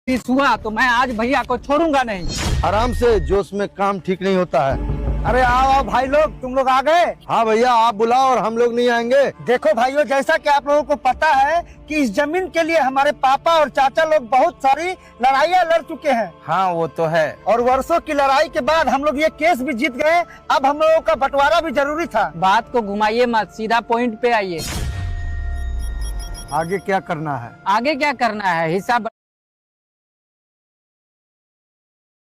हुआ तो मैं आज भैया को छोड़ूंगा नहीं। आराम से, जोश में काम ठीक नहीं होता है। अरे आओ आओ भाई लोग, तुम लोग आ गए। हाँ भैया, आप बुलाओ और हम लोग नहीं आएंगे। देखो भाइयों, जैसा कि आप लोगों को पता है कि इस जमीन के लिए हमारे पापा और चाचा लोग बहुत सारी लड़ाइयाँ लड़ चुके हैं। हाँ वो तो है। और वर्षों की लड़ाई के बाद हम लोग ये केस भी जीत गए। अब हम लोगों का बंटवारा भी जरूरी था। बात को घुमाइए मत, सीधा पॉइंट पे आइए। आगे क्या करना है? आगे क्या करना है, हिस्सा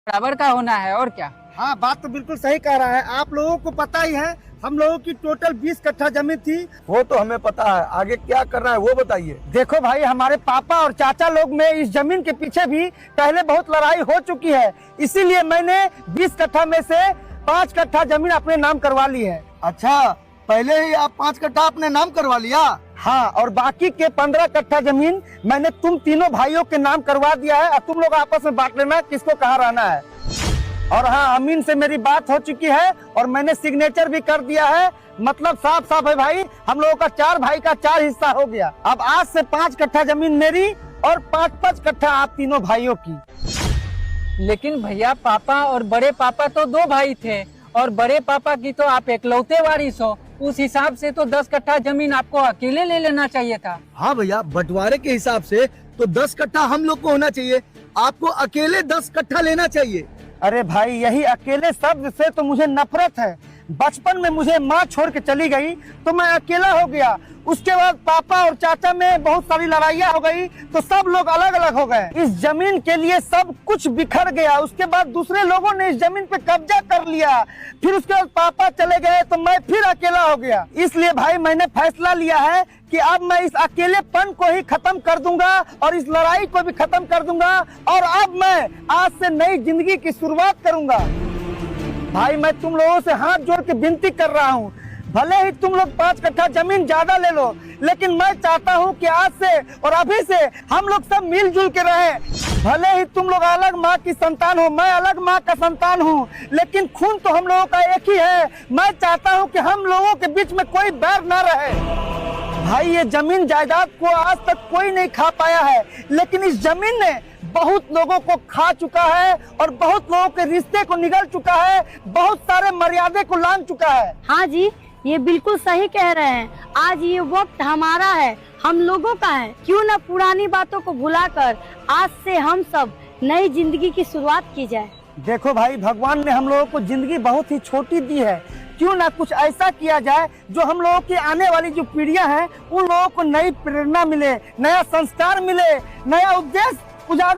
बराबर का होना है और क्या। हाँ, बात तो बिल्कुल सही कह रहा है। आप लोगों को पता ही है, हम लोगों की टोटल 20 कट्ठा जमीन थी। वो तो हमें पता है, आगे क्या करना है वो बताइए। देखो भाई, हमारे पापा और चाचा लोग में इस जमीन के पीछे भी पहले बहुत लड़ाई हो चुकी है। इसीलिए मैंने 20 कट्ठा में से 5 कट्ठा जमीन अपने नाम करवा ली है। अच्छा, पहले ही आप 5 कट्ठा अपने नाम करवा लिया? हाँ, और बाकी के 15 कट्ठा जमीन मैंने तुम तीनों भाइयों के नाम करवा दिया है। अब तुम लोग आपस में बांट लेना किसको कहाँ रहना है। और हाँ, अमीन से मेरी बात हो चुकी है और मैंने सिग्नेचर भी कर दिया है। मतलब साफ साफ है भाई, हम लोगों का 4 भाई का 4 हिस्सा हो गया। अब आज से 5 कट्ठा जमीन मेरी और 5-5 कट्ठा आप तीनों भाइयों की। लेकिन भैया, पापा और बड़े पापा तो 2 भाई थे और बड़े पापा की तो आप इकलौते वारिस हो। उस हिसाब से तो 10 कट्ठा जमीन आपको अकेले ले लेना चाहिए था। हाँ भैया, बंटवारे के हिसाब से तो 10 कट्ठा हम लोग को होना चाहिए, आपको अकेले 10 कट्ठा लेना चाहिए। अरे भाई, यही अकेले शब्द से तो मुझे नफरत है। बचपन में मुझे माँ छोड़ के चली गई तो मैं अकेला हो गया। उसके बाद पापा और चाचा में बहुत सारी लड़ाइयाँ हो गई तो सब लोग अलग अलग हो गए। इस जमीन के लिए सब कुछ बिखर गया। उसके बाद दूसरे लोगों ने इस जमीन पे कब्जा कर लिया। फिर उसके बाद पापा चले गए तो मैं फिर अकेला हो गया। इसलिए भाई, मैंने फैसला लिया है कि अब मैं इस अकेलेपन को ही खत्म कर दूंगा और इस लड़ाई को भी खत्म कर दूंगा। और अब मैं आज से नई जिंदगी की शुरुआत करूंगा। भाई, मैं तुम लोगों से हाथ जोड़ के विनती कर रहा हूँ, भले ही तुम लोग 5 कट्ठा जमीन ज्यादा ले लो, लेकिन मैं चाहता हूँ कि आज से और अभी से हम लोग सब मिलजुल के रहें। भले ही तुम लोग अलग माँ की संतान हो, मैं अलग माँ का संतान हूँ, लेकिन खून तो हम लोगों का एक ही है। मैं चाहता हूँ कि हम लोगों के बीच में कोई बैर न रहे। भाई, ये जमीन जायदाद को आज तक कोई नहीं खा पाया है, लेकिन इस जमीन ने बहुत लोगों को खा चुका है और बहुत लोगों के रिश्ते को निगल चुका है, बहुत सारे मर्यादे को लांघ चुका है। हाँ जी, ये बिल्कुल सही कह रहे हैं। आज ये वक्त हमारा है, हम लोगों का है। क्यों न पुरानी बातों को भुलाकर आज से हम सब नई जिंदगी की शुरुआत की जाए। देखो भाई, भगवान ने हम लोगों को जिंदगी बहुत ही छोटी दी है। क्यों ना कुछ ऐसा किया जाए जो हम लोगों की आने वाली जो पीढ़ियां हैं उन लोगों को नई प्रेरणा मिले, नया संस्कार मिले, नया उद्देश्य उजागर